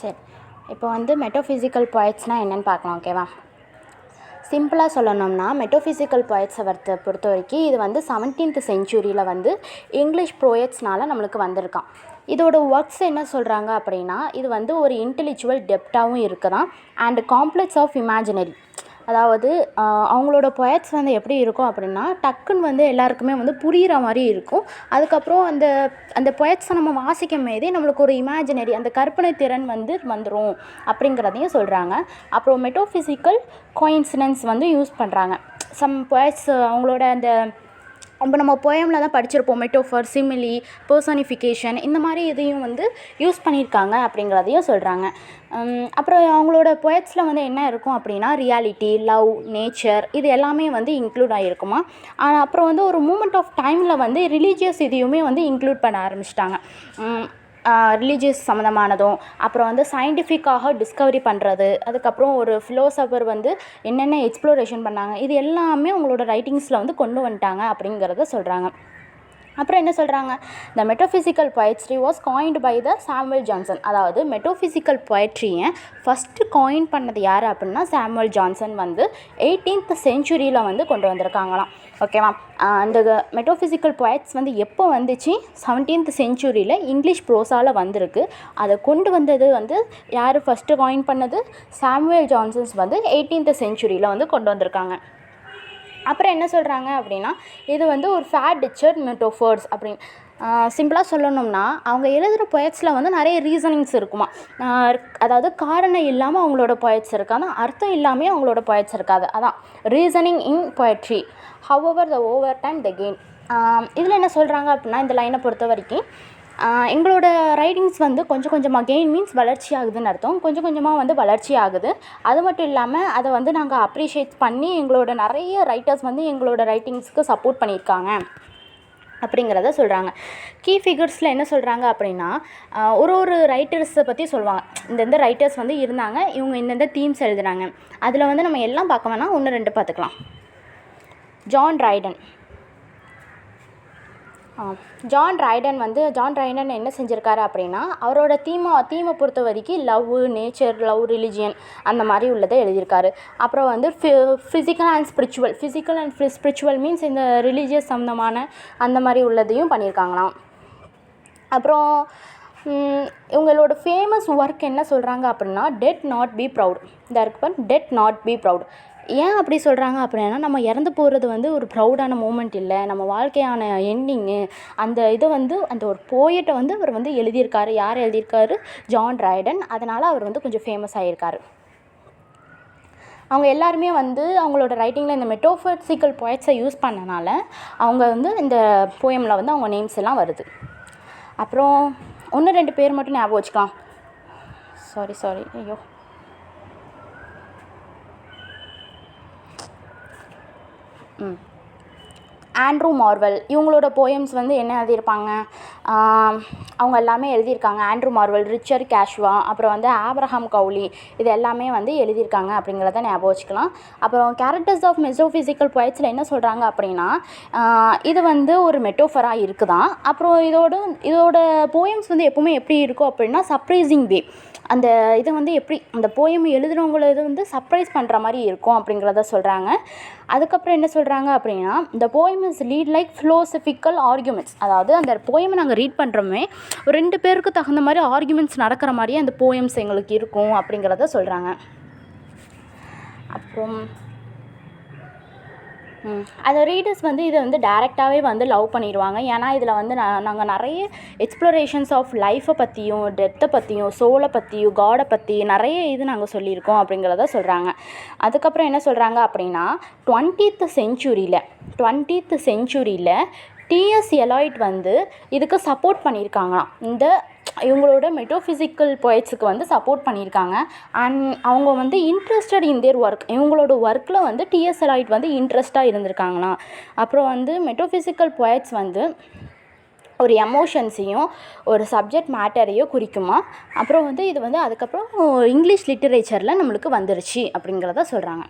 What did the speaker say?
சரி, இப்போ வந்து மெட்டோஃபிசிக்கல் பொயட்ஸ்னால் என்னென்னு பார்க்கலாம். ஓகேவா? சிம்பிளாக சொல்லணும்னா மெட்டோஃபிசிக்கல் பொயட்ஸை பொறுத்த வரைக்கும் இது வந்து 17th centuryயில் வந்து இங்கிலீஷ் ப்ரோயட்ஸ்னால் நம்மளுக்கு வந்திருக்கான். இதோட ஒர்க்ஸ் என்ன சொல்கிறாங்க அப்படின்னா, இது வந்து ஒரு இன்டெலெக்சுவல் டெப்த்தாகவும் இருக்குதான் அண்ட் காம்ப்ளெக்ஸ் ஆஃப் இமேஜினரி. அதாவது அவங்களோட பொயட்ஸ் வந்து எப்படி இருக்கும் அப்படின்னா, டக்குன்னு வந்து எல்லாருக்குமே வந்து புரிகிற மாதிரி இருக்கும். அதுக்கப்புறம் அந்த அந்த பொயட்ஸை நம்ம வாசிக்கும் போதே நம்மளுக்கு ஒரு இமேஜினரி அந்த கற்பனை திறன் வந்து வந்துடும் அப்படிங்கிறதையும் சொல்கிறாங்க. அப்புறம் மெட்டோஃபிசிக்கல் கோயின்சிடென்ஸ் வந்து யூஸ் பண்ணுறாங்க. சம் பொயட்ஸ் அவங்களோட அந்த இப்போ நம்ம போயமில் தான் படிச்சிருப்போம், மெட்டோஃபர், சிமிலி, பர்சனிஃபிகேஷன் இந்த மாதிரி இதையும் வந்து யூஸ் பண்ணியிருக்காங்க அப்படிங்கிறதையும் சொல்கிறாங்க. அப்புறம் அவங்களோட பொயட்ஸில் வந்து என்ன இருக்கும் அப்படின்னா, ரியாலிட்டி, லவ், நேச்சர் இது எல்லாமே வந்து இன்க்ளூட் ஆகிருக்குமா. அப்புறம் வந்து ஒரு மூமெண்ட் ஆஃப் டைமில் வந்து ரிலீஜியஸ் இதையுமே வந்து இன்க்ளூட் பண்ண ஆரம்பிச்சிட்டாங்க. ரிலீஜியஸ் சம்மந்தமானதும், அப்புறம் வந்து சயின்டிஃபிக்காக டிஸ்கவரி பண்ணுறது, அதுக்கப்புறம் ஒரு ஃபிலோசஃபர் வந்து என்னென்ன எக்ஸ்ப்ளோரேஷன் பண்ணாங்க, இது எல்லாமே அவங்களோட ரைட்டிங்ஸில் வந்து கொண்டு வந்துட்டாங்க அப்படிங்கிறத சொல்கிறாங்க. அப்புறம் என்ன சொல்கிறாங்க, the metaphysical poetry was coined by the Samuel Johnson. அதாவது மெட்டோஃபிசிக்கல் பொயட்ரியை ஃபஸ்ட்டு காயின் பண்ணது யார் அப்படின்னா சாமுவல் ஜான்சன் வந்து 18th centuryயில் வந்து கொண்டு வந்திருக்காங்களாம். ஓகேவா? அந்த மெட்டோஃபிசிக்கல் பொயட்ஸ் வந்து எப்போ வந்துச்சு, 17th centuryயில் இங்கிலீஷ் ப்ரோஸால் வந்திருக்கு. அதை கொண்டு வந்தது வந்து யார் ஃபஸ்ட்டு காயின் பண்ணது, சாமுவல் ஜான்சன்ஸ் வந்து 18th centuryயில் வந்து கொண்டு வந்திருக்காங்க. அப்புறம் என்ன சொல்கிறாங்க அப்படின்னா, இது வந்து ஒரு ஃபேட்-ரிச்சர் மெட்டோஃபர்ஸ் அப்படின்னு. சிம்பிளாக சொல்லணும்னா, அவங்க எழுதுகிற பொயட்ஸில் வந்து நிறைய ரீசனிங்ஸ் இருக்குமா. அதாவது காரணம் இல்லாமல் அவங்களோட பொயட்ஸ் இருக்காது, அர்த்தம் இல்லாமல் அவங்களோட பொயட்ஸ் இருக்காது. அதான் reasoning in poetry, however the over time the gain. இதில் என்ன சொல்கிறாங்க அப்படின்னா, இந்த லைனை பொறுத்த வரைக்கும் எங்களோட ரைட்டிங்ஸ் வந்து கொஞ்சம் கொஞ்சமாக, கெயின் மீன்ஸ் வளர்ச்சி ஆகுதுன்னு அர்த்தம், கொஞ்சம் கொஞ்சமாக வந்து வளர்ச்சி ஆகுது. அது மட்டும் இல்லாமல் அதை வந்து நாங்கள் அப்ரிஷியேட் பண்ணி எங்களோட நிறைய ரைட்டர்ஸ் வந்து எங்களோட ரைட்டிங்ஸ்க்கு சப்போர்ட் பண்ணியிருக்காங்க அப்படிங்கிறத சொல்கிறாங்க. கீ ஃபிகர்ஸில் என்ன சொல்கிறாங்க அப்படின்னா, ஒரு ரைட்டர்ஸை பற்றி சொல்லுவாங்க. இந்தந்த ரைட்டர்ஸ் வந்து இருந்தாங்க, இவங்க இந்தந்த தீம்ஸ் எழுதுனாங்க. அதில் வந்து நம்ம எல்லாம் பார்க்க வேணாம், 1-2 பார்த்துக்கலாம். ஜான் ட்ரைடன் என்ன செஞ்சுருக்காரு அப்படின்னா, அவரோட தீமை பொறுத்த வரைக்கும் லவ், நேச்சர், லவ், ரிலிஜியன் அந்த மாதிரி உள்ளதை எழுதியிருக்காரு. அப்புறம் வந்து ஃபிசிக்கல் அண்ட் ஸ்பிரிச்சுவல் மீன்ஸ் இந்த ரிலீஜியஸ் சம்மந்தமான அந்த மாதிரி உள்ளதையும் பண்ணியிருக்காங்களாம். அப்புறம் இவங்களோட ஃபேமஸ் ஒர்க் என்ன சொல்கிறாங்க அப்படின்னா, டெட் நாட் பி ப்ரவுட். ஏன் அப்படி சொல்கிறாங்க அப்படின்னா, நம்ம இறந்து போகிறது வந்து ஒரு ப்ரௌடான மூமெண்ட் இல்லை, நம்ம வாழ்க்கையான எண்டிங்கு. அந்த இதை வந்து அந்த ஒரு போயட்டை வந்து அவர் வந்து எழுதியிருக்காரு. யார் எழுதியிருக்காரு? John Triton. அதனால் அவர் வந்து கொஞ்சம் ஃபேமஸ் ஆகியிருக்காரு. அவங்க எல்லாருமே வந்து அவங்களோட ரைட்டிங்கில் இந்த மெட்டோஃபிசிக்கல் பொயட்ஸை யூஸ் பண்ணனால அவங்க வந்து இந்த போயமில் வந்து அவங்க நேம்ஸ் எல்லாம் வருது. அப்புறம் 1-2 பேர் மட்டும் ஞாபகம் வச்சுக்கலாம். சாரி ஐயோ, ஆண்ட்ரூ மார்வெல். இவங்களோட போயம்ஸ் வந்து என்ன எழுதியிருப்பாங்க, அவங்க எல்லாமே எழுதியிருக்காங்க. ஆண்ட்ரூ மார்வெல், ரிச்சர்ட் கேஷ்வா, அப்புறம் வந்து ஆப்ரஹாம் கவுலி, இது எல்லாமே வந்து எழுதியிருக்காங்க அப்படிங்கிறத ஞாபகம் வச்சுக்கலாம். அப்புறம் கேரக்டர்ஸ் ஆஃப் மெட்டோஃபிசிக்கல் பொயட்ஸில் என்ன சொல்கிறாங்க அப்படின்னா, இது வந்து ஒரு மெட்டோஃபராக இருக்குதான். அப்புறம் இதோட போயம்ஸ் வந்து எப்போவுமே எப்படி இருக்கும் அப்படின்னா, சர்ப்ரைசிங் வே. அந்த இது வந்து எப்படி அந்த போயம் எழுதுகிறவங்கள இது வந்து சர்ப்ரைஸ் பண்ணுற மாதிரி இருக்கும் அப்படிங்கிறத சொல்கிறாங்க. அதுக்கப்புறம் என்ன சொல்கிறாங்க அப்படின்னா, இந்த poem is lead like philosophical arguments. அதாவது அந்த போயமை நாங்கள் ரீட் பண்ணுறோமே, 2 பேருக்கு தகுந்த மாதிரி ஆர்கியூமெண்ட்ஸ் நடக்கிற மாதிரியே அந்த போயம்ஸ் எங்களுக்கு இருக்கும் அப்படிங்கிறத சொல்கிறாங்க. அப்புறம் அந்த ரீடர்ஸ் வந்து இதை வந்து டைரெக்டாகவே வந்து லவ் பண்ணிடுவாங்க. ஏன்னா இதில் வந்து நாங்கள் நிறைய எக்ஸ்ப்ளோரேஷன்ஸ் ஆஃப் லைஃப்பை பற்றியும், டெத்தை பற்றியும், சோலை பற்றியும், காடை பற்றி நிறைய இது நாங்கள் சொல்லியிருக்கோம் அப்படிங்கிறத சொல்கிறாங்க. அதுக்கப்புறம் என்ன சொல்கிறாங்க அப்படின்னா, 20th centuryயில் டிஎஸ் எலாய்ட் வந்து இதுக்கு சப்போர்ட் பண்ணியிருக்காங்களாம். இவங்களோட மெட்டோஃபிசிக்கல் பொயட்ஸுக்கு வந்து சப்போர்ட் பண்ணியிருக்காங்க. அண்ட் அவங்க வந்து இன்ட்ரெஸ்டட் இன் தேர் ஒர்க். இவங்களோட ஒர்க்கில் வந்து டிஎஸ் எலாய்ட் வந்து இன்ட்ரெஸ்ட்டாக இருந்திருக்காங்களாம். அப்புறம் வந்து மெட்டோஃபிசிக்கல் பொயட்ஸ் வந்து ஒரு எமோஷன்ஸையும் ஒரு சப்ஜெக்ட் மேட்டரையும் குறிக்குமா. அப்புறம் வந்து இது வந்து அதுக்கப்புறம் இங்கிலீஷ் லிட்டரேச்சரில் நம்மளுக்கு வந்துருச்சு அப்படிங்கிறத சொல்கிறாங்க.